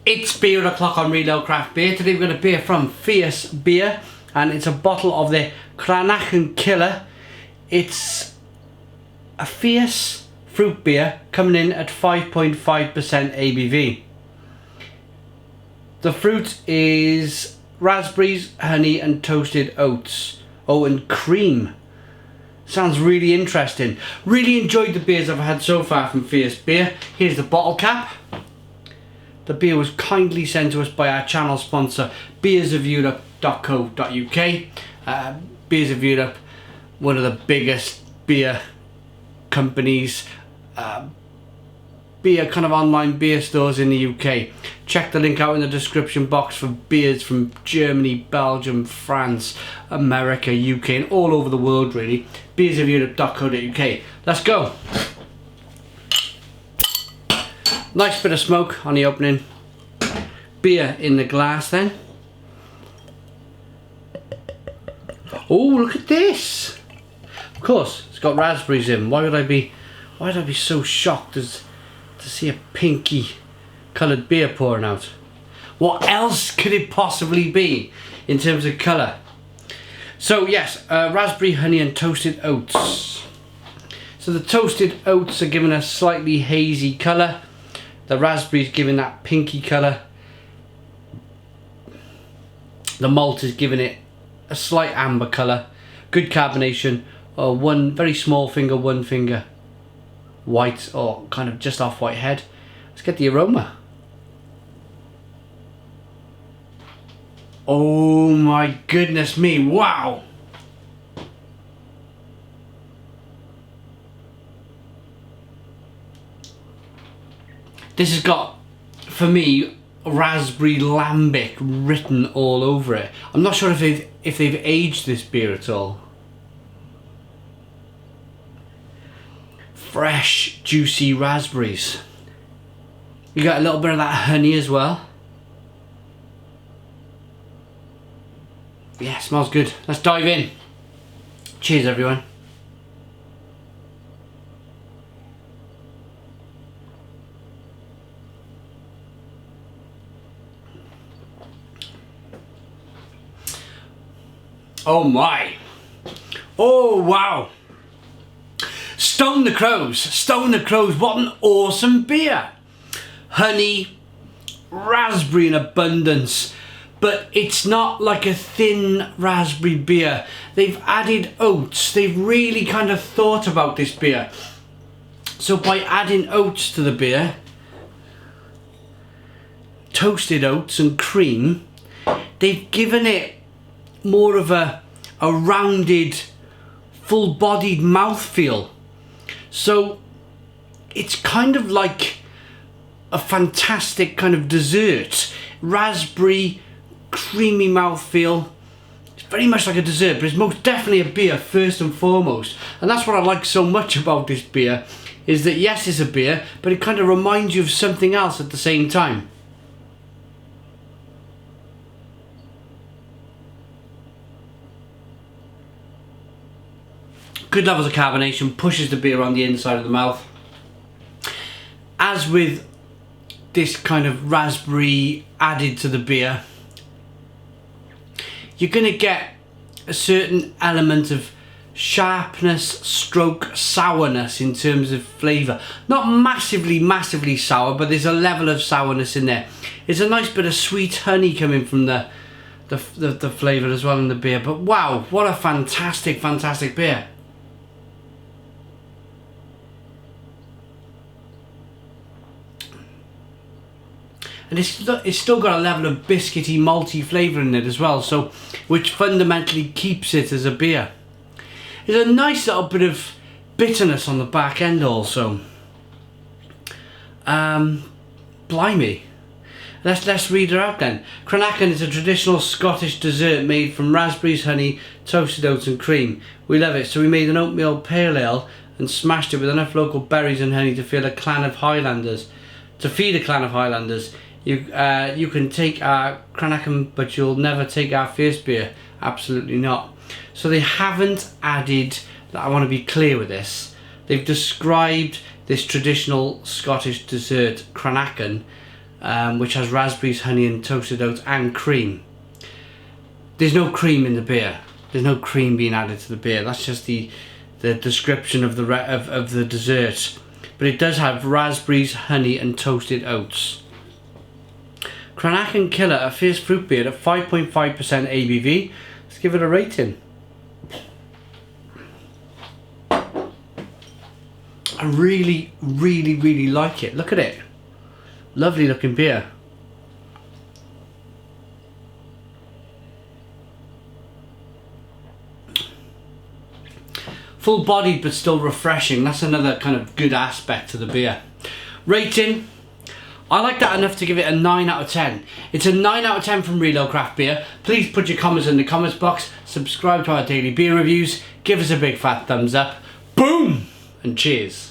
It's Beer O'Clock on Reload Craft Beer. Today we've got a beer from Fierce Beer, and it's a bottle of the Cranachan Killer. It's a fierce fruit beer coming in at 5.5% ABV. The fruit is raspberries, honey and toasted oats. Oh, and cream. Sounds really interesting. Really enjoyed the beers I've had so far from Fierce Beer. Here's the bottle cap. The beer was kindly sent to us by our channel sponsor, beersofeurope.co.uk. Beers of Europe, one of the biggest beer companies, beer kind of online beer stores in the UK. Check the link out in the description box for beers from Germany, Belgium, France, America, UK and all over the world really. beersofeurope.co.uk. Let's go. Nice bit of smoke on the opening. Beer in the glass then. Oh, look at this. Of course, it's got raspberries in. Why would I be so shocked as to see a pinky coloured beer pouring out? What else could it possibly be in terms of colour? So yes, raspberry, honey and toasted oats. So the toasted oats are given a slightly hazy colour. The raspberries giving that pinky colour. The malt is giving it a slight amber colour. Good carbonation. One very small finger, one finger white, or kind of just off white head. Let's get the aroma. Oh my goodness me, wow! This has got, for me, raspberry lambic written all over it. I'm not sure if they've aged this beer at all. Fresh, juicy raspberries. You got a little bit of that honey as well. Yeah, smells good. Let's dive in. Cheers, everyone. Oh my. Oh wow. Stone the Crows. Stone the Crows. What an awesome beer. Honey, raspberry in abundance. But it's not like a thin raspberry beer. They've added oats. They've really kind of thought about this beer. So by adding oats to the beer, toasted oats and cream, they've given it more of a rounded, full-bodied mouthfeel. So it's kind of like a fantastic kind of dessert. Raspberry, creamy mouthfeel. It's very much like a dessert, but it's most definitely a beer first and foremost. And that's what I like so much about this beer, is that yes, it's a beer, but it kind of reminds you of something else at the same time. Good levels of carbonation, pushes the beer on the inside of the mouth. As with this kind of raspberry added to the beer, you're going to get a certain element of sharpness stroke sourness in terms of flavour. Not massively sour, but there's a level of sourness in there. There's a nice bit of sweet honey coming from the flavour as well in the beer. But wow, what a fantastic beer. And it's still got a level of biscuity, malty flavour in it as well, so which fundamentally keeps it as a beer. There's a nice little bit of bitterness on the back end also. Blimey. Let's read her out then. Cranachan is a traditional Scottish dessert made from raspberries, honey, toasted oats and cream. We love it, so we made an oatmeal pale ale and smashed it with enough local berries and honey to feed a clan of Highlanders. You can take our Cranachan, but you'll never take our Fierce Beer. Absolutely not. So they haven't added, I want to be clear with this, they've described this traditional Scottish dessert, Cranachan, which has raspberries, honey and toasted oats and cream. There's no cream in the beer. There's no cream being added to the beer. That's just the description of the dessert. But it does have raspberries, honey and toasted oats. Cranachan Killer, a fierce fruit beer at 5.5% ABV. Let's give it a rating. I really, really, really like it. Look at it. Lovely looking beer. Full-bodied but still refreshing. That's another kind of good aspect to the beer. Rating. I like that enough to give it a 9 out of 10. It's a 9 out of 10 from Reload Craft Beer. Please put your comments in the comments box. Subscribe to our daily beer reviews. Give us a big fat thumbs up. Boom! And cheers.